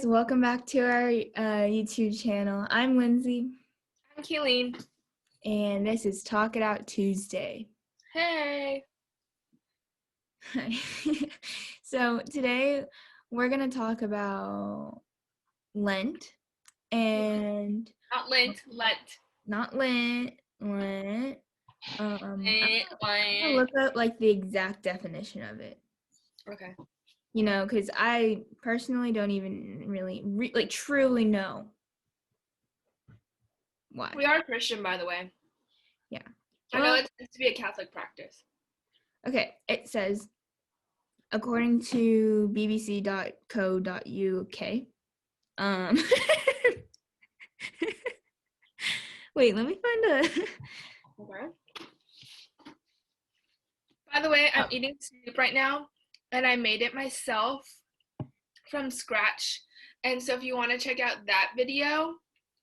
welcome back to our YouTube channel. I'm Lindsay, I'm Keeleen. and this is Talk It Out Tuesday. Hey. Hi. So today we're going to talk about Lent and... Not Lent, Lent. Not Lent, Lent. I'm Lent. going to look up like the exact definition of it. Okay. You know, because I personally don't even really truly know why. We are Christian, by the way. Yeah. I know it's meant to be a Catholic practice. Okay, it says, according to bbc.co.uk, wait, let me find a... Okay. By the way, I'm eating soup right now, and I made it myself from scratch. And so if you want to check out that video,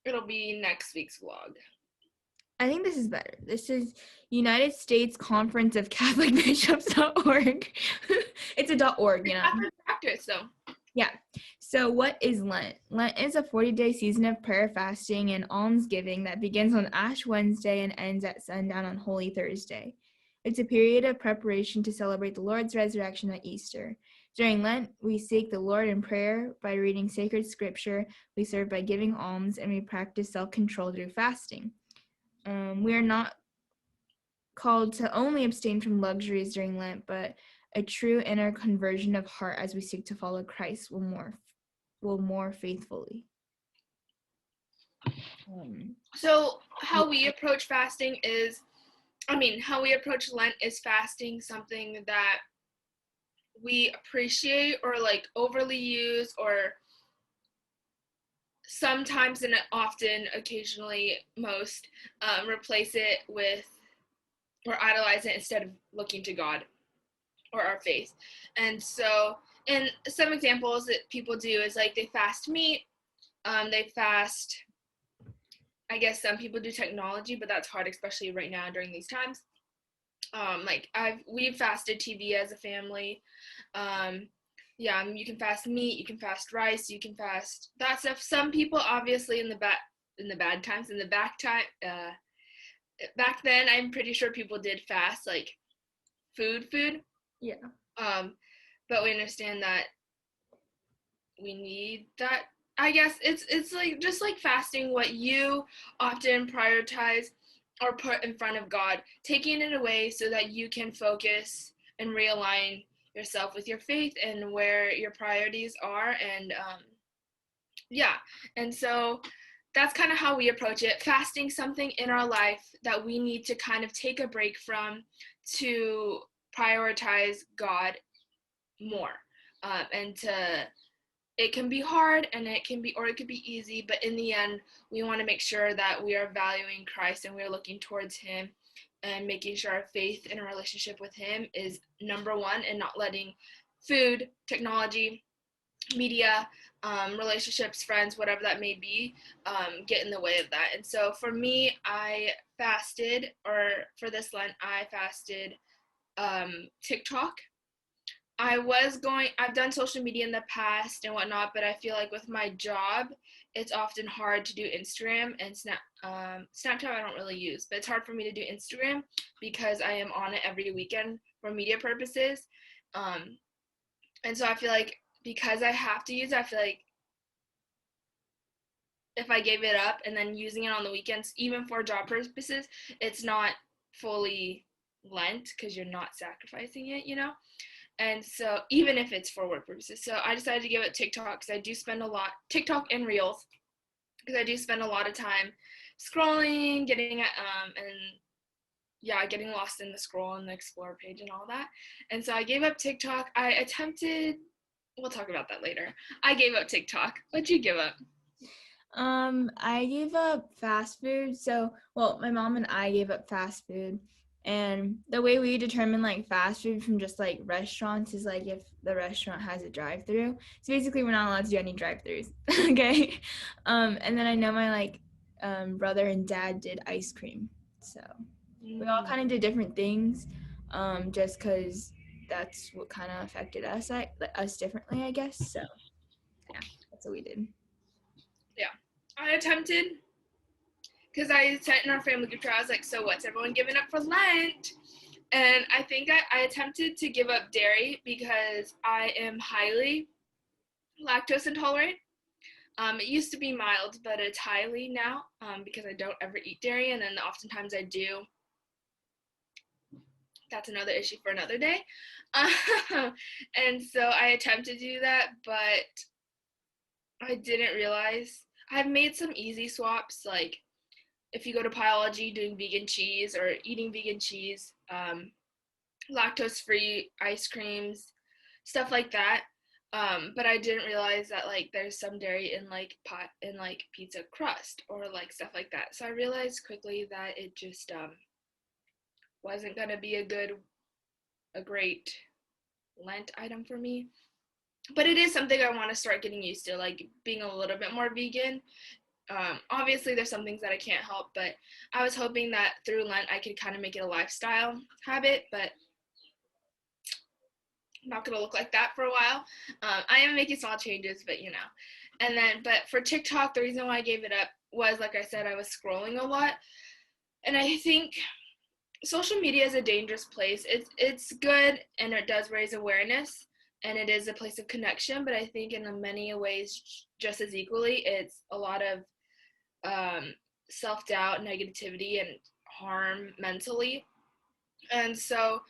it'll be next week's vlog. I think this is better. This is United States Conference of Catholic Bishops.org. It's a .org, you know. Catholic practice, though. Yeah. So what is Lent? Lent is a 40-day season of prayer, fasting, and almsgiving that begins on Ash Wednesday and ends at sundown on Holy Thursday. It's a period of preparation to celebrate the Lord's resurrection at Easter. During Lent, we seek the Lord in prayer by reading sacred scripture, we serve by giving alms, and we practice self-control through fasting. We are not called to only abstain from luxuries during Lent, but a true inner conversion of heart as we seek to follow Christ will more faithfully. So how we approach fasting is, how we approach Lent is fasting something that we appreciate or like overly use, or sometimes and often, occasionally, most, replace it with or idolize it instead of looking to God or our faith. And so, and some examples that people do is like they fast meat, they fast, I guess some people do technology, but that's hard, especially right now during these times. We've fasted TV as a family. You can fast meat, you can fast rice, you can fast that stuff. Some people, obviously, in the bad times, back then, I'm pretty sure people did fast like food. Yeah. But we understand that we need that. I guess it's like just like fasting what you often prioritize or put in front of God, taking it away so that you can focus and realign yourself with your faith and where your priorities are. And and so that's kind of how we approach it. Fasting something in our life that we need to kind of take a break from to prioritize God more. It can be hard, and it could be easy, but in the end, we want to make sure that we are valuing Christ and we are looking towards him and making sure our faith and our relationship with him is number one, and not letting food, technology, media, relationships, friends, whatever that may be, get in the way of that. And so for me, for this Lent, I fasted TikTok. I've done social media in the past and whatnot, but I feel like with my job, it's often hard to do Instagram and Snapchat I don't really use, but it's hard for me to do Instagram because I am on it every weekend for media purposes. And so I feel like because I have to use it, I feel like if I gave it up and then using it on the weekends, even for job purposes, it's not fully Lent because you're not sacrificing it, you know? And so even if it's for work purposes. So I decided to give it TikTok because I do spend a lot, TikTok and Reels, because I do spend a lot of time scrolling, getting lost in the scroll and the explore page and all that. And so I gave up TikTok. We'll talk about that later. I gave up TikTok. What'd you give up? I gave up fast food. My mom and I gave up fast food. And the way we determine like fast food from just like restaurants is like if the restaurant has a drive-through. So basically we're not allowed to do any drive-throughs. Okay. And then I know my brother and dad did ice cream. So we all kind of did different things, just because that's what kind of affected us differently, I guess. So yeah, what we did. Yeah. I attempted, because I sent in our family group chat, I was like, so what's everyone giving up for Lent? And I think I attempted to give up dairy because I am highly lactose intolerant. It used to be mild, but it's highly now, because I don't ever eat dairy, and then oftentimes I do. That's another issue for another day. And so I attempted to do that, but I didn't realize. I've made some easy swaps, like if you go to Biology, doing vegan cheese or eating vegan cheese, lactose-free ice creams, stuff like that. But I didn't realize that like there's some dairy in like pizza crust or like stuff like that. So I realized quickly that it just wasn't gonna be a great Lent item for me. But it is something I want to start getting used to, like being a little bit more vegan. Obviously, there's some things that I can't help, but I was hoping that through Lent I could kind of make it a lifestyle habit, but I'm not gonna look like that for a while. I am making small changes, but you know. And then, but for TikTok, the reason why I gave it up was, like I said, I was scrolling a lot, and I think social media is a dangerous place. It's good and it does raise awareness and it is a place of connection, but I think in many ways, just as equally, it's a lot of self-doubt, negativity, and harm mentally. And so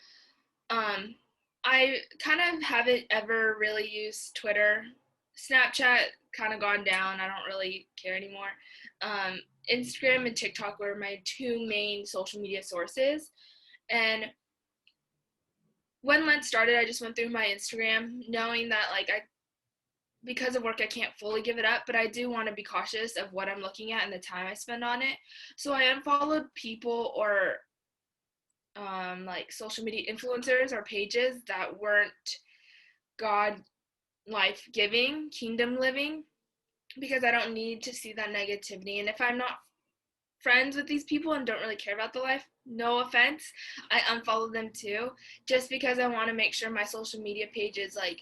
I kind of haven't ever really used Twitter. Snapchat kind of gone down. I don't really care anymore. Instagram and TikTok were my two main social media sources. And when Lent started, I just went through my Instagram knowing that like because of work I can't fully give it up, but I do want to be cautious of what I'm looking at and the time I spend on it. So I unfollowed people or like social media influencers or pages that weren't God life giving, kingdom living, because I don't need to see that negativity. And if I'm not friends with these people and don't really care about the life, no offense, I unfollow them too, just because I want to make sure my social media page is like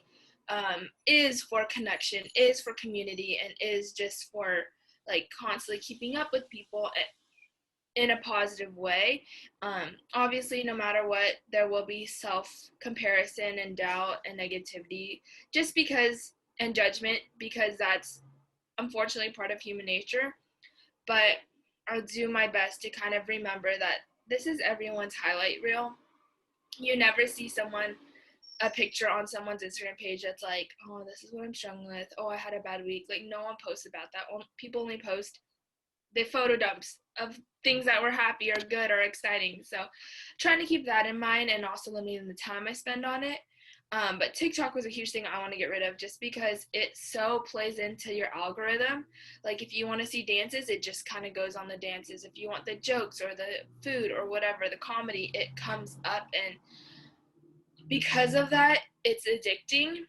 is for connection, is for community, and is just for like constantly keeping up with people in a positive way. Obviously, no matter what, there will be self comparison and doubt and negativity, just because, and judgment, because that's unfortunately part of human nature. But I'll do my best to kind of remember that this is everyone's highlight reel. You never see a picture on someone's Instagram page that's like, oh, this is what I'm struggling with. Oh, I had a bad week. Like, no one posts about that. People only post the photo dumps of things that were happy or good or exciting. So trying to keep that in mind and also limiting the time I spend on it. But TikTok was a huge thing I want to get rid of just because it so plays into your algorithm. Like if you want to see dances, it just kind of goes on the dances. If you want the jokes or the food or whatever, the comedy, it comes up. And because of that, it's addicting.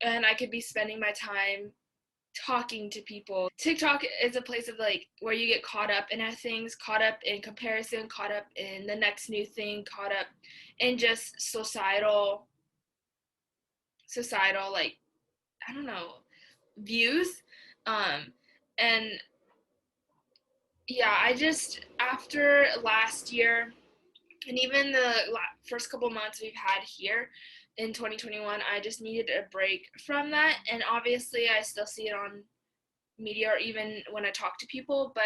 And I could be spending my time talking to people. TikTok is a place of like where you get caught up in things, caught up in comparison, caught up in the next new thing, caught up in just societal like I don't know views. And yeah, I just after last year and even the first couple months we've had here in 2021, I just needed a break from that. And obviously I still see it on media or even when I talk to people, but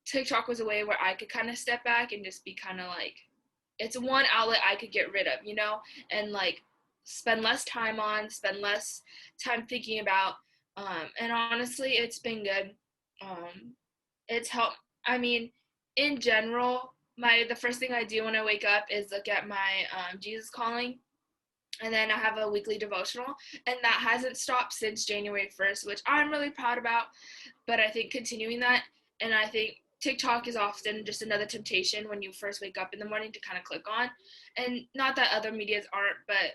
TikTok was a way where I could kind of step back and just be kind of like, it's one outlet I could get rid of, you know, and like spend less time on, spend less time thinking about. And honestly, it's been good. Um, it's helped. I mean, in general, the first thing I do when I wake up is look at my Jesus calling, and then I have a weekly devotional, and that hasn't stopped since January 1st, which I'm really proud about. But I think continuing that, and I think TikTok is often just another temptation when you first wake up in the morning to kind of click on. And not that other medias aren't, but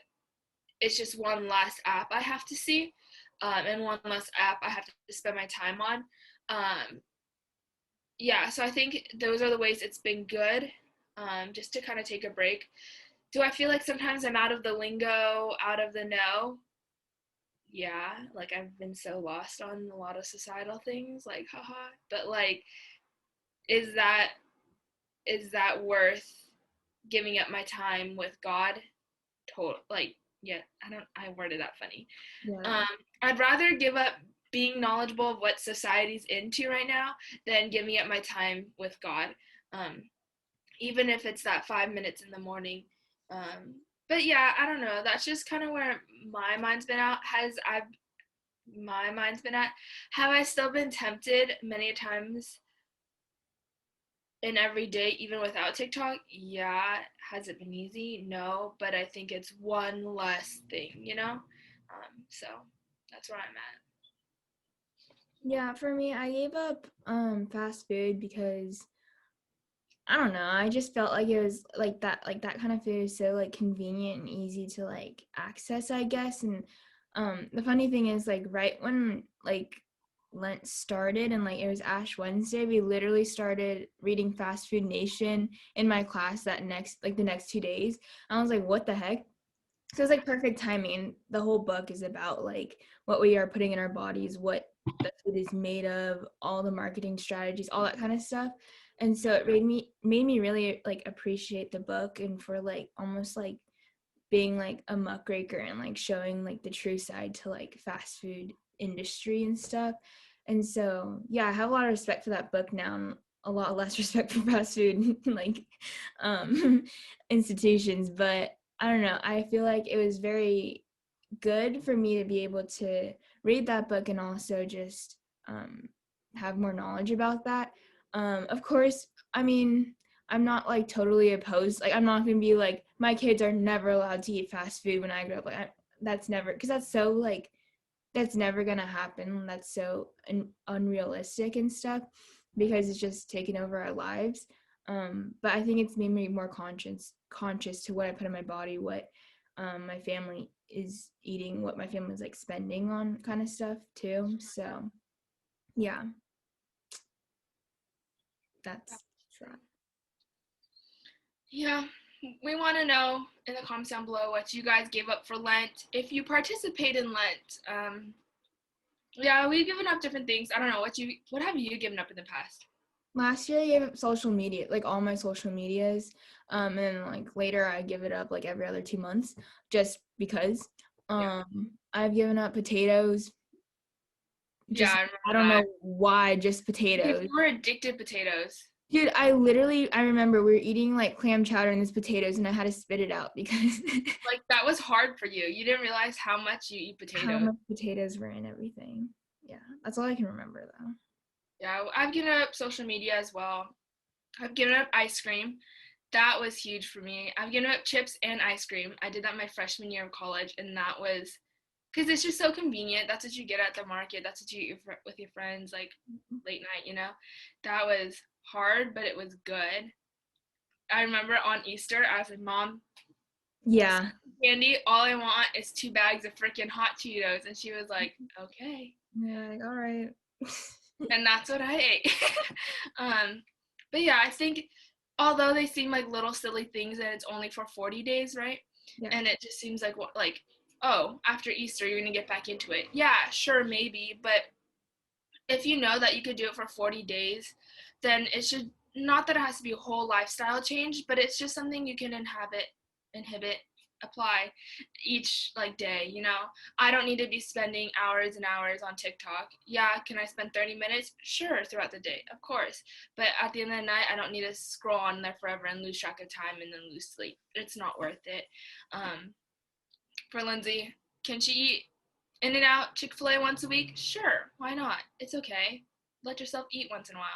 it's just one less app I have to see, and one less app I have to spend my time on. Yeah, so I think those are the ways it's been good, just to kind of take a break. Do I feel like sometimes I'm out of the lingo, out of the know? yeah, like I've been so lost on a lot of societal things, like haha. But like, is that is that worth giving up my time with God? Total, like, yeah, I worded that funny. Yeah. Um, I'd rather give up being knowledgeable of what society's into right now than giving up my time with God. Um, Even if it's that 5 minutes in the morning. But yeah, I don't know. That's just kind of where my mind's been at. My mind's been at? Have I still been tempted many times in every day, even without TikTok? Yeah. Has it been easy? No, but I think it's one less thing. So that's where I'm at. Yeah, for me, I gave up fast food because I don't know, I just felt like it was like that kind of food is so like convenient and easy to like access, I guess. And the funny thing is like right when like Lent started and like it was Ash Wednesday, we literally started reading Fast Food Nation in my class the next 2 days. I was like, what the heck? So it's like perfect timing. The whole book is about like what we are putting in our bodies, what the food is made of, all the marketing strategies, all that kind of stuff. And so it made me really like appreciate the book and for like almost like being like a muckraker and like showing like the true side to like fast food industry and stuff. And so yeah, I have a lot of respect for that book now and a lot less respect for fast food like um institutions. But I don't know, I feel like it was very good for me to be able to read that book and also just have more knowledge about that. Of course, I mean, I'm not like totally opposed. Like, I'm not gonna be like my kids are never allowed to eat fast food when I grow up. That's never because that's so like that's never gonna happen. That's so unrealistic and stuff because it's just taken over our lives. But I think it's made me more conscious to what I put in my body, what my family is eating, what my family's like spending on kind of stuff too. So yeah, that's that. Yeah, we want to know in the comments down below what you guys gave up for Lent. If you participate in Lent, yeah, we've given up different things. I don't know what have you given up in the past? Last year I gave up social media, like all my social medias. And like later I give it up like every other 2 months just because. Yeah, I've given up potatoes. yeah, Just I remember I don't that. know why, just Because potatoes. you were addicted potatoes. Dude, I remember we were eating like clam chowder and this potatoes and I had to spit it out because Like that was hard for you. You didn't realize how much you eat how potatoes. much potatoes were in everything. Yeah, that's all I can remember though. Yeah, I've given up social media as well. I've given up ice cream. That was huge for me. I've given up chips and ice cream. I did that my freshman year of college, and that was because it's just so convenient. That's what you get at the market. That's what you eat with your friends, like late night. That was hard, but it was good. I remember on Easter, I was like, Mom, Yeah. candy, all I want is 2 bags of freaking hot Cheetos. And she was like, okay. Yeah, like, all right. And that's what I ate. um, but yeah, I think although they seem like little silly things and it's only for 40 days, right? Yeah. And it just seems like, oh, after Easter you're gonna get back into it. Yeah, sure, maybe, but if you know that you could do it for 40 days, then it should not that it has to be a whole lifestyle change, but it's just something you can inhibit, apply each like day. I don't need to be spending hours and hours on TikTok. Yeah, can I spend 30 minutes? Sure, throughout the day, of course. But at the end of the night, I don't need to scroll on there forever and lose track of time and then lose sleep. It's not worth it. Um, for Lindsay, can she eat In-N-Out, Chick-fil-A once a week? Sure, why not? It's okay. Let yourself eat once in a while.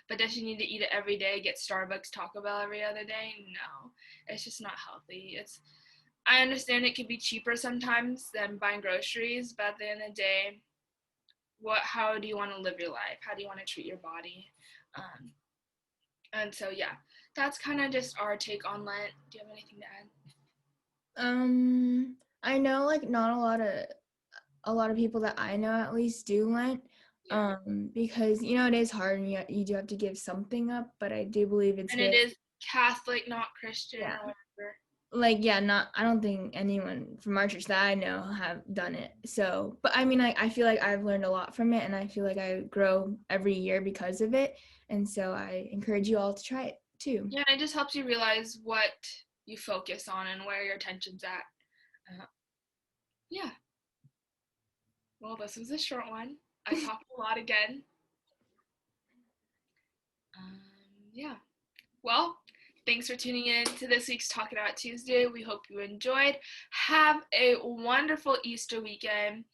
But does she need to eat it every day, get Starbucks, Taco Bell every other day? No. It's just not healthy. I understand it can be cheaper sometimes than buying groceries, but at the end of the day, how do you want to live your life? How do you want to treat your body? Um, and so yeah, that's kind of just our take on Lent. Do you have anything to add? I know like not a lot of people that I know at least do Lent. Yeah. Because it is hard and you do have to give something up, but I do believe it's And it very is Catholic, not Christian yeah. or whatever. like, yeah, not, I don't think anyone from our church that I know have done it. So, but I mean, I feel like I've learned a lot from it, and I feel like I grow every year because of it. And so I encourage you all to try it too. Yeah, and it just helps you realize what you focus on and where your attention's at. Yeah. Well, this was a short one. I talked a lot again. Um, yeah. Well, thanks for tuning in to this week's Talk It Out Tuesday. We hope you enjoyed. Have a wonderful Easter weekend.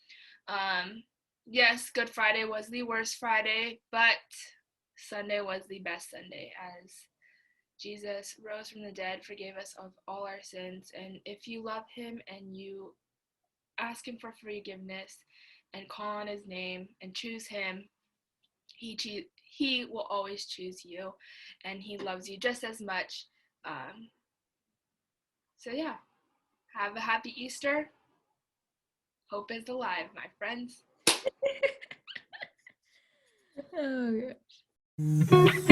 Yes, Good Friday was the worst Friday, but Sunday was the best Sunday as Jesus rose from the dead, forgave us of all our sins. And if you love him and you ask him for forgiveness and call on his name and choose him, he will always choose you, and he loves you just as much. Um, so yeah, have a happy Easter. Hope is alive, my friends. Oh, gosh.